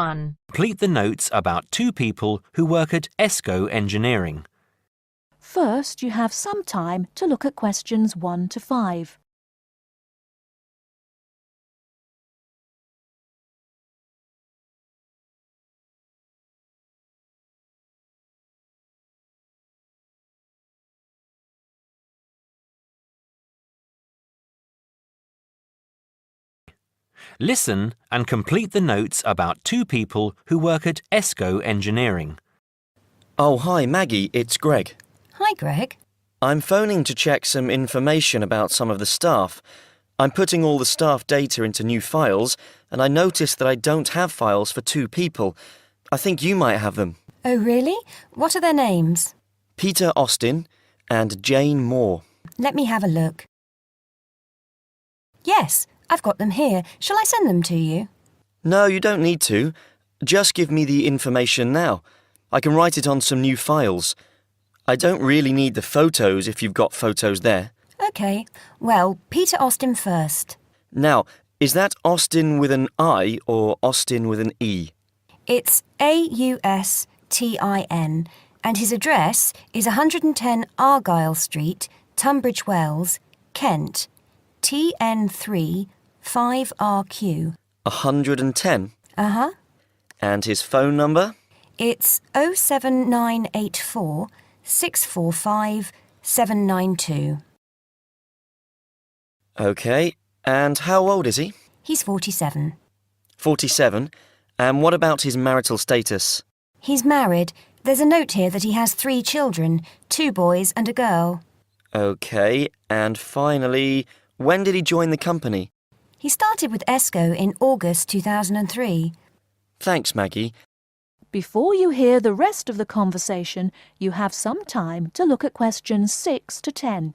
1. Complete the notes about two people who work at ESCO Engineering. First, you have some time to look at questions 1 to 5. Listen and complete the notes about two people who work at ESCO Engineering. Oh, hi, Maggie, it's Greg. Hi, Greg. I'm phoning to check some information about some of the staff. I'm putting all the staff data into new files, and I noticed that I don't have files for two people. I think you might have them. Oh, really? What are their names? Peter Austin and Jane Moore. Let me have a look. Yes, I've got them here. Shall I send them to you? No, you don't need to. Just give me the information now. I can write it on some new files. I don't really need the photos if you've got photos there. OK. Well, Peter Austin first. Now, is that Austin with an I or Austin with an E? It's AUSTIN, and his address is 110 Argyle Street, Tunbridge Wells, Kent, TN3 5RQ. 110? Uh-huh. And his phone number? It's 07984 645 792. OK. And how old is he? He's 47. 47. And what about his marital status? He's married. There's a note here that he has 3 children, 2 boys and a girl. OK. And finally, when did he join the company? He started with ESCO in August 2003. Thanks, Maggie. Before you hear the rest of the conversation, you have some time to look at questions 6 to 10.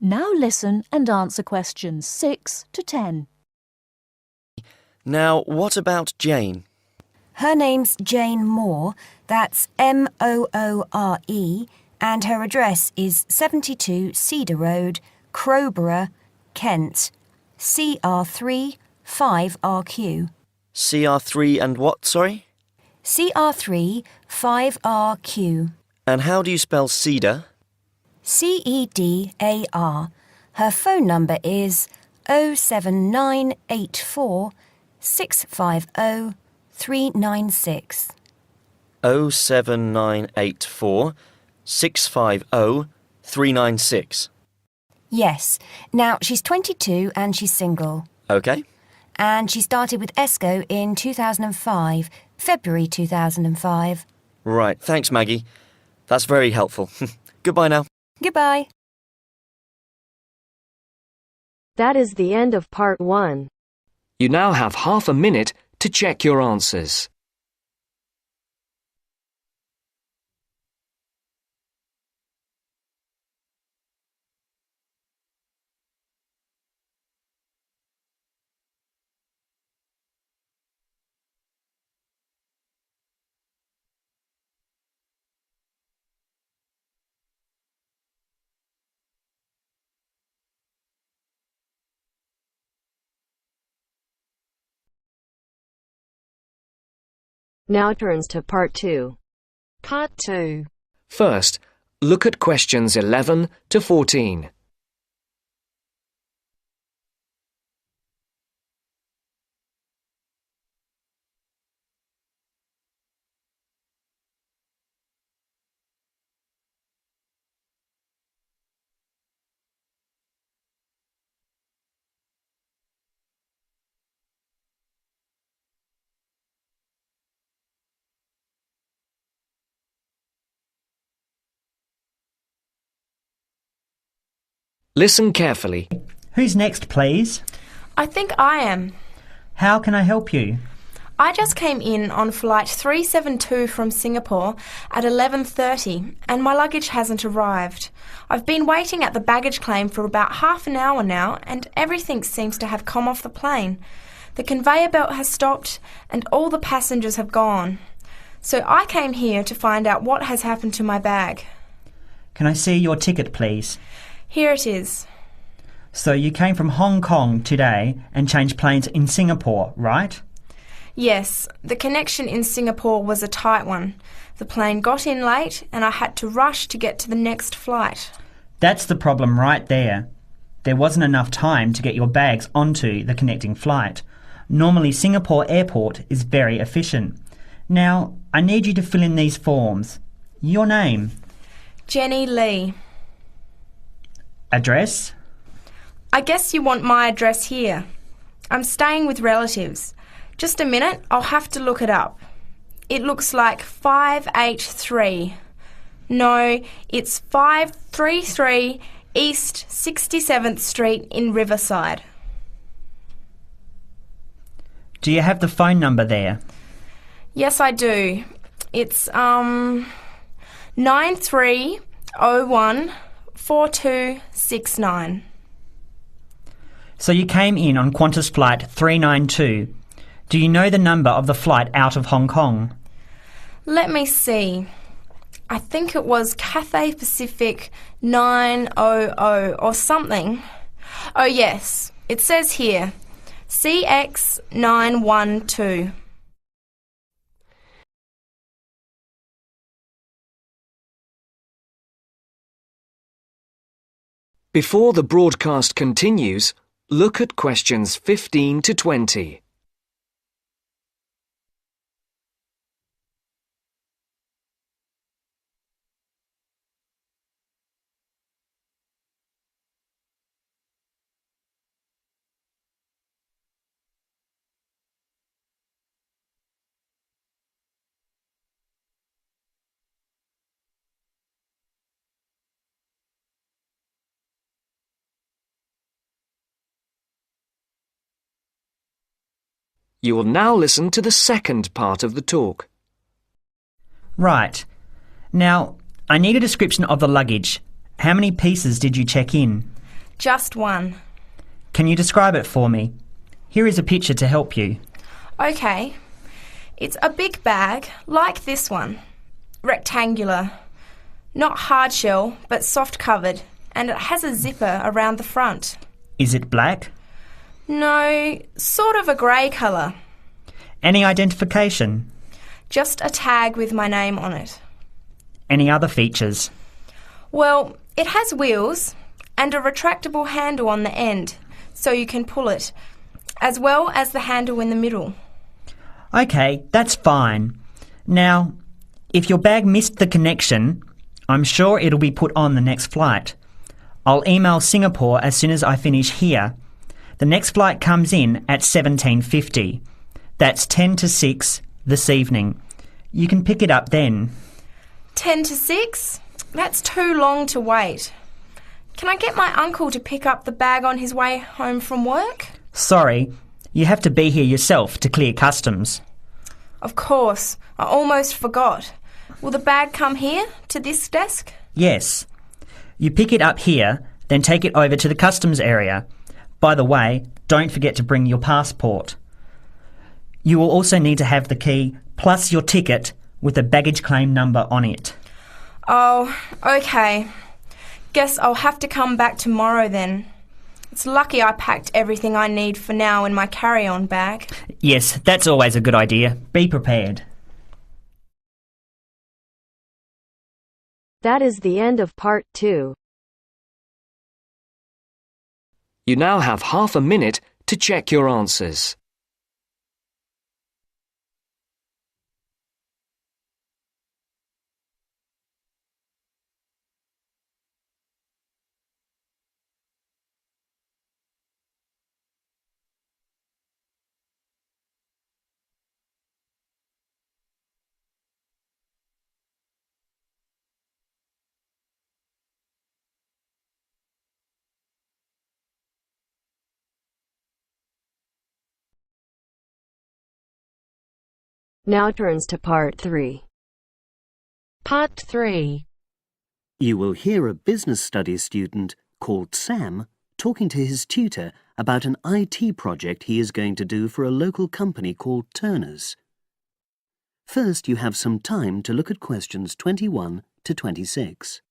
Now listen and answer questions 6 to 10. Now, what about Jane? Her name's Jane Moore, that's Moore, and her address is 72 Cedar Road, Crowborough, Kent, CR3 5RQ. CR3 and what, sorry? CR3 5RQ. And how do you spell cedar? CEDAR. Her phone number is 07984 650 396. 07984 650 396. Yes. Now, she's 22 and she's single. OK. And she started with ESCO in 2005, February 2005. Right, thanks, Maggie. That's very helpful. Goodbye now. Goodbye. That is the end of part 1. You now have half a minute to check your answers. Now turns to part 2. Part 2. First, look at questions 11 to 14. Listen carefully. Who's next, please? I think I am. How can I help you? I just came in on flight 372 from Singapore at 11:30 and my luggage hasn't arrived. I've been waiting at the baggage claim for about half an hour now and everything seems to have come off the plane. The conveyor belt has stopped and all the passengers have gone. So I came here to find out what has happened to my bag. Can I see your ticket, please? Here it is. So you came from Hong Kong today and changed planes in Singapore, right? Yes, the connection in Singapore was a tight one. The plane got in late and I had to rush to get to the next flight. That's the problem right there. There wasn't enough time to get your bags onto the connecting flight. Normally Singapore Airport is very efficient. Now, I need you to fill in these forms. Your name. Jenny Lee. Address. I guess you want my address here. I'm staying with relatives. Just a minute, I'll have to look it up. It looks like 583. No, it's 533 East 67th Street in Riverside. Do you have the phone number there? Yes, I do. It's 93014269. So you came in on Qantas flight 392. Do you know the number of the flight out of Hong Kong? Let me see. I think it was Cathay Pacific 900 or something. Oh yes, it says here, CX 912. Before the broadcast continues, look at questions 15 to 20. You will now listen to the second part of the talk. Right. Now, I need a description of the luggage. How many pieces did you check in? Just one. Can you describe it for me? Here is a picture to help you. Okay. It's a big bag, like this one. Rectangular. Not hard shell, but soft covered, and it has a zipper around the front. Is it black? No, sort of a grey colour. Any identification? Just a tag with my name on it. Any other features? Well, it has wheels and a retractable handle on the end, so you can pull it, as well as the handle in the middle. Okay, that's fine. Now, if your bag missed the connection, I'm sure it'll be put on the next flight. I'll email Singapore as soon as I finish here. The next flight comes in at 17:50. That's 10 to 6 this evening. You can pick it up then. 10 to 6? That's too long to wait. Can I get my uncle to pick up the bag on his way home from work? Sorry, you have to be here yourself to clear customs. Of course, I almost forgot. Will the bag come here, to this desk? Yes. You pick it up here, then take it over to the customs area. By the way, don't forget to bring your passport. You will also need to have the key plus your ticket with a baggage claim number on it. Oh, okay. Guess I'll have to come back tomorrow then. It's lucky I packed everything I need for now in my carry-on bag. Yes, that's always a good idea. Be prepared. That is the end of part 2. You now have half a minute to check your answers. Now turns to Part 3. Part 3. You will hear a business studies student called Sam talking to his tutor about an IT project he is going to do for a local company called Turner's. First, you have some time to look at questions 21 to 26.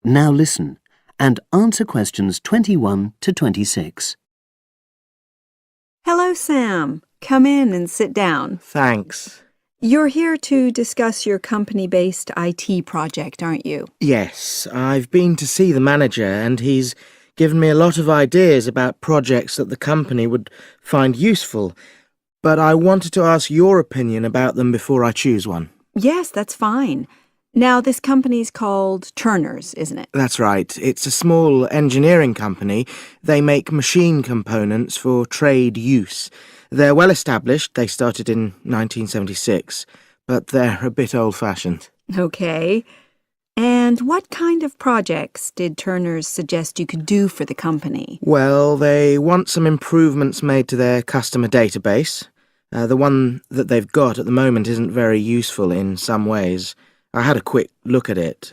Now listen and answer questions 21 to 26. Hello, Sam. Come in and sit down. Thanks. You're here to discuss your company-based IT project, aren't you? Yes, I've been to see the manager and he's given me a lot of ideas about projects that the company would find useful, but I wanted to ask your opinion about them before I choose one. Yes, that's fine. Now, this company's called Turner's, isn't it? That's right. It's a small engineering company. They make machine components for trade use. They're well established. They started in 1976, but they're a bit old-fashioned. Okay. And what kind of projects did Turner's suggest you could do for the company? Well, they want some improvements made to their customer database. The one that they've got at the moment isn't very useful in some ways. I had a quick look at it.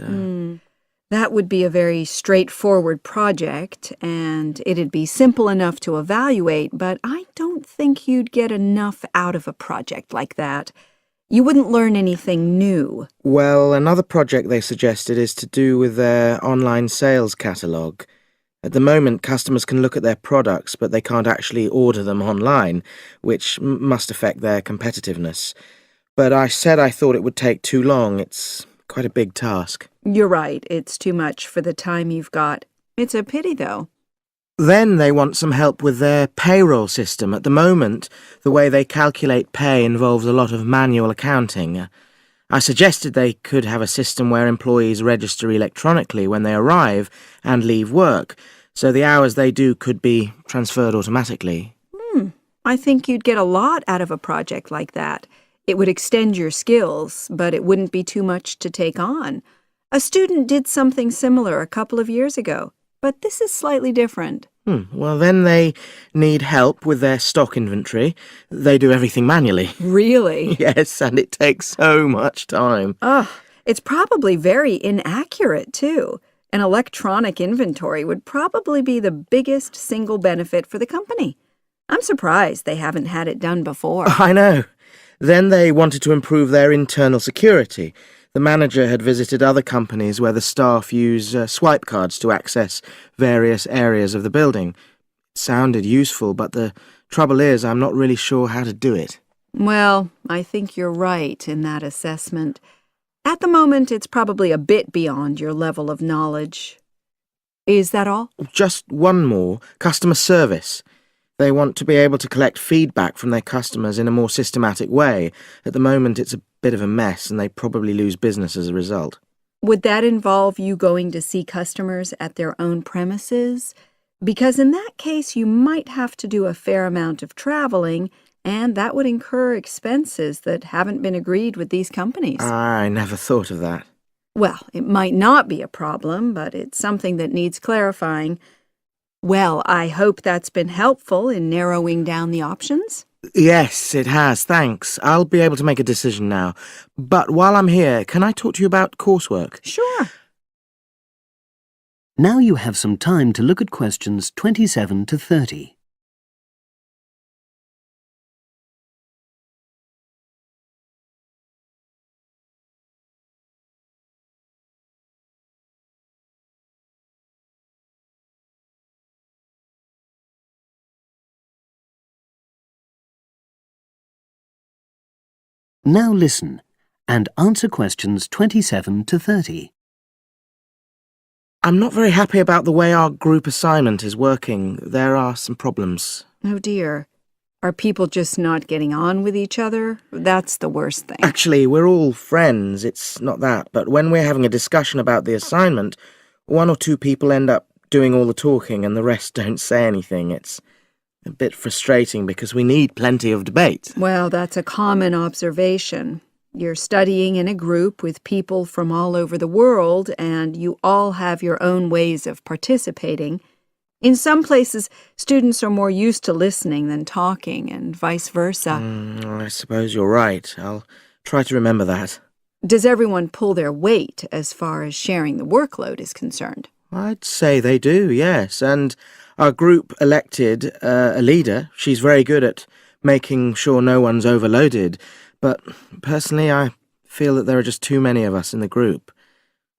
That would be a very straightforward project, and it'd be simple enough to evaluate, but I don't think you'd get enough out of a project like that. You wouldn't learn anything new. Well, another project they suggested is to do with their online sales catalogue. At the moment, customers can look at their products, but they can't actually order them online, which must affect their competitiveness. But I said I thought it would take too long. It's quite a big task. You're right. It's too much for the time you've got. It's a pity, though. Then they want some help with their payroll system. At the moment, the way they calculate pay involves a lot of manual accounting. I suggested they could have a system where employees register electronically when they arrive and leave work, so the hours they do could be transferred automatically. I think you'd get a lot out of a project like that. It would extend your skills, but it wouldn't be too much to take on. A student did something similar a couple of years ago, but this is slightly different. Well, then they need help with their stock inventory. They do everything manually. Really? Yes, and it takes so much time. It's probably very inaccurate, too. An electronic inventory would probably be the biggest single benefit for the company. I'm surprised they haven't had it done before. I know. Then they wanted to improve their internal security. The manager had visited other companies where the staff use swipe cards to access various areas of the building. It sounded useful, but the trouble is I'm not really sure how to do it. Well, I think you're right in that assessment. At the moment, it's probably a bit beyond your level of knowledge. Is that all? Just one more. Customer service. They want to be able to collect feedback from their customers in a more systematic way. At the moment, it's a bit of a mess, and they probably lose business as a result. Would that involve you going to see customers at their own premises? Because in that case, you might have to do a fair amount of traveling, and that would incur expenses that haven't been agreed with these companies. I never thought of that. Well, it might not be a problem, but it's something that needs clarifying. Well, I hope that's been helpful in narrowing down the options. Yes, it has, thanks. I'll be able to make a decision now. But while I'm here, can I talk to you about coursework? Sure. Now you have some time to look at questions 27 to 30. Now listen and answer questions 27 to 30. I'm not very happy about the way our group assignment is working. There are some problems. Oh dear. Are people just not getting on with each other? That's the worst thing. Actually, we're all friends, it's not that. But when we're having a discussion about the assignment, one or two people end up doing all the talking and the rest don't say anything. It's a bit frustrating because we need plenty of debate. Well, that's a common observation. You're studying in a group with people from all over the world, and you all have your own ways of participating. In some places, students are more used to listening than talking, and vice versa. I suppose you're right. I'll try to remember that. Does everyone pull their weight as far as sharing the workload is concerned? I'd say they do, yes. And our group elected a leader. She's very good at making sure no one's overloaded. But personally, I feel that there are just too many of us in the group.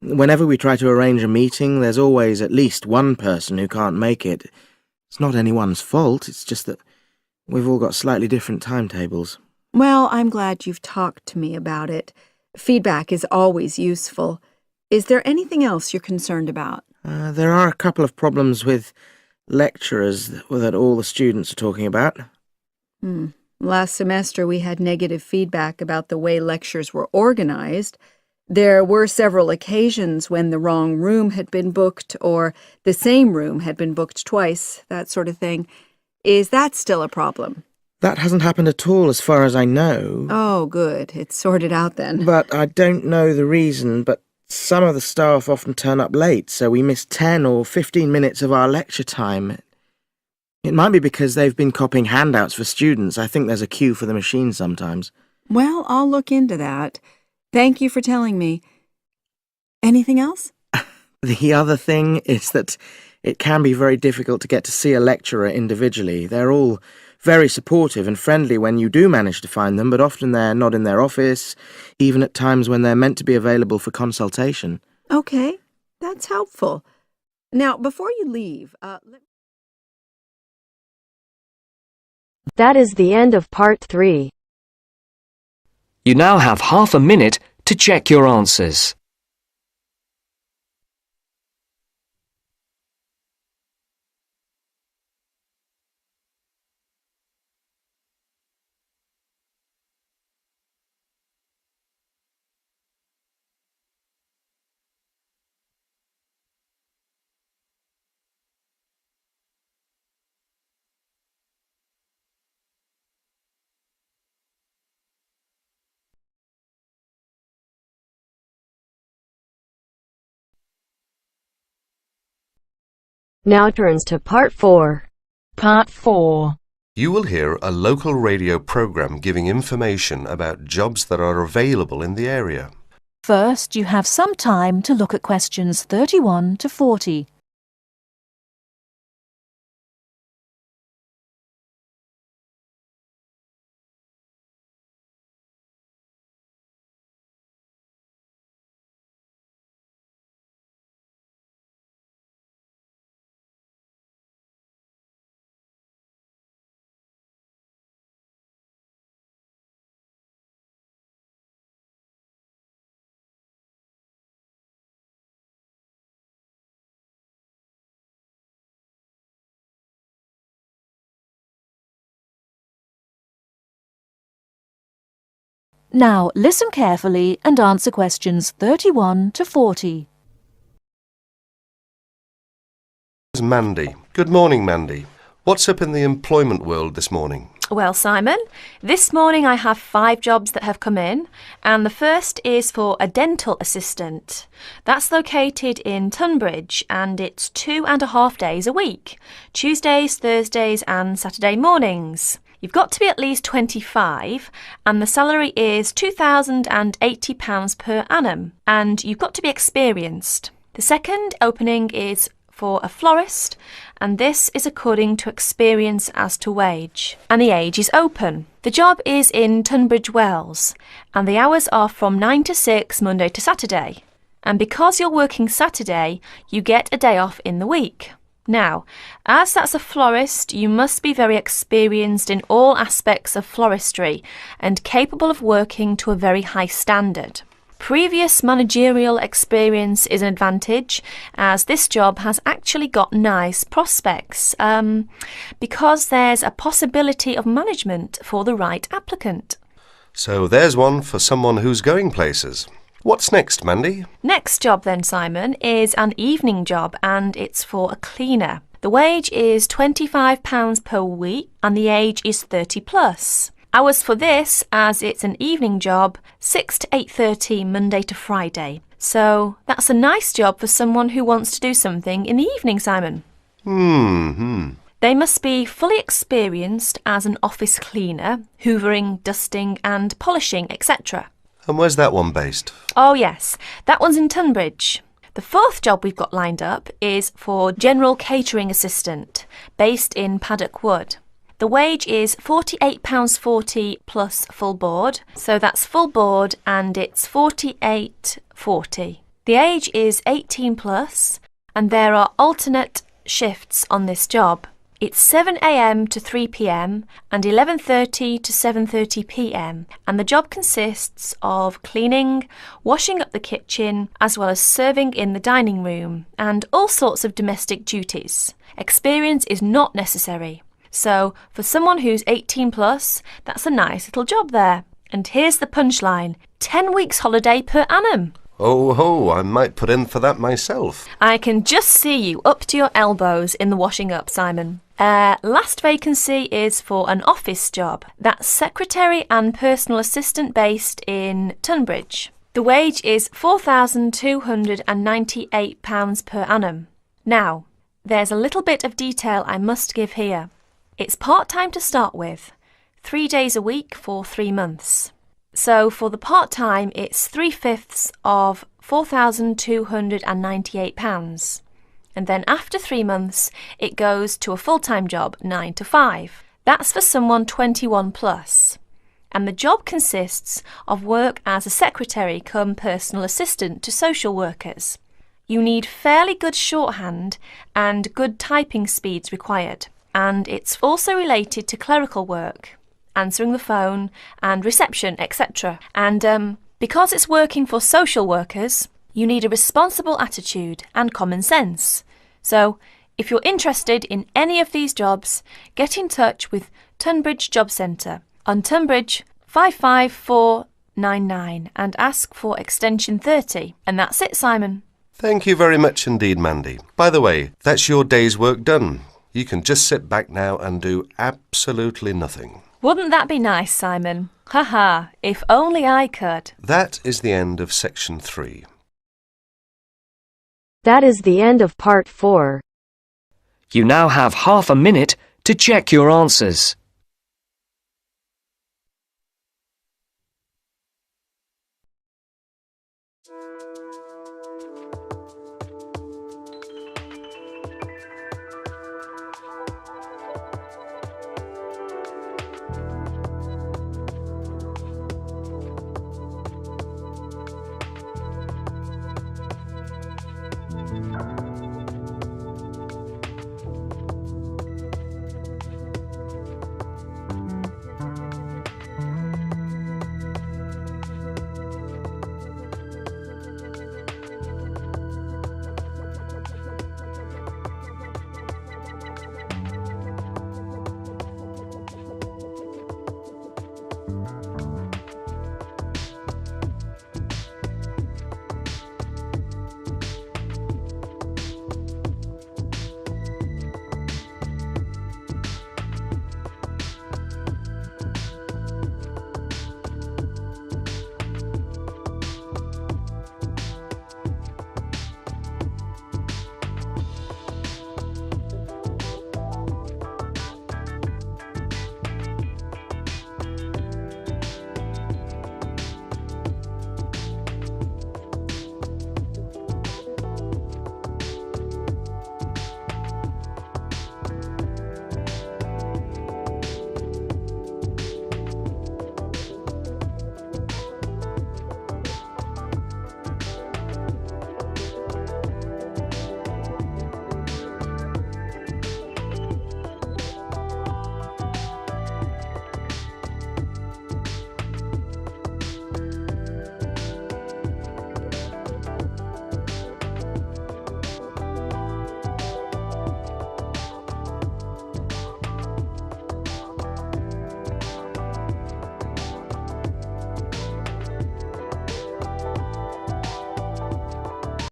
Whenever we try to arrange a meeting, there's always at least one person who can't make it. It's not anyone's fault, it's just that we've all got slightly different timetables. Well, I'm glad you've talked to me about it. Feedback is always useful. Is there anything else you're concerned about? There are a couple of problems with lecturers that all the students are talking about. Last semester we had negative feedback about the way lectures were organized. There were several occasions when the wrong room had been booked or the same room had been booked twice, that sort of thing. Is that still a problem? That hasn't happened at all as far as I know. Oh, good. It's sorted out then. But I don't know the reason, but some of the staff often turn up late, so we miss 10 or 15 minutes of our lecture time. It might be because they've been copying handouts for students. I think there's a queue for the machine sometimes. Well, I'll look into that. Thank you for telling me. Anything else? The other thing is that it can be very difficult to get to see a lecturer individually. They're all very supportive and friendly when you do manage to find them, but often they're not in their office, even at times when they're meant to be available for consultation. Okay, that's helpful. Now, before you leave, That is the end of part 3. You now have half a minute to check your answers. Now turns to part 4. Part 4. You will hear a local radio program giving information about jobs that are available in the area. First, you have some time to look at questions 31 to 40. Now, listen carefully and answer questions 31 to 40. Mandy. Good morning, Mandy. What's up in the employment world this morning? Well, Simon, this morning I have 5 jobs that have come in, and the first is for a dental assistant. That's located in Tunbridge, and it's 2.5 days a week, Tuesdays, Thursdays and Saturday mornings. You've got to be at least 25, and the salary is £2,080 per annum, and you've got to be experienced. The second opening is for a florist, and this is according to experience as to wage, and the age is open. The job is in Tunbridge Wells, and the hours are from 9 to 6 Monday to Saturday. And because you're working Saturday, you get a day off in the week. Now, as that's a florist, you must be very experienced in all aspects of floristry and capable of working to a very high standard. Previous managerial experience is an advantage, as this job has actually got nice prospects, because there's a possibility of management for the right applicant. So there's one for someone who's going places. What's next, Mandy? Next job then, Simon, is an evening job, and it's for a cleaner. The wage is £25 per week and the age is 30 plus. Hours for this, as it's an evening job, 6 to 8:30 Monday to Friday. So that's a nice job for someone who wants to do something in the evening, Simon. They must be fully experienced as an office cleaner, hoovering, dusting and polishing, etc. And where's that one based? Oh yes, that one's in Tunbridge. The fourth job we've got lined up is for general catering assistant, based in Paddock Wood. The wage is £48.40 plus full board, so that's full board and it's £48.40. The age is 18 plus and there are alternate shifts on this job. It's 7 a.m. to 3 p.m. and 11:30 to 7:30 p.m. and the job consists of cleaning, washing up the kitchen, as well as serving in the dining room and all sorts of domestic duties. Experience is not necessary. So, for someone who's 18 plus, that's a nice little job there. And here's the punchline: 10 weeks holiday per annum. Oh ho, I might put in for that myself. I can just see you up to your elbows in the washing up, Simon. Last vacancy is for an office job. That's secretary and personal assistant based in Tunbridge. The wage is £4,298 per annum. Now, there's a little bit of detail I must give here. It's part-time to start with, 3 days a week for 3 months. So for the part-time, it's 3/5 of £4,298. And then after 3 months, it goes to a full-time job, 9 to 5. That's for someone 21 plus. And the job consists of work as a secretary cum personal assistant to social workers. You need fairly good shorthand and good typing speeds required. And it's also related to clerical work, answering the phone and reception, etc. And because it's working for social workers, you need a responsible attitude and common sense. So, if you're interested in any of these jobs, get in touch with Tunbridge Job Centre on Tunbridge 55499 and ask for extension 30. And that's it, Simon. Thank you very much indeed, Mandy. By the way, that's your day's work done. You can just sit back now and do absolutely nothing. Wouldn't that be nice, Simon? Haha, if only I could. That is the end of section 3. That is the end of part 4. You now have half a minute to check your answers.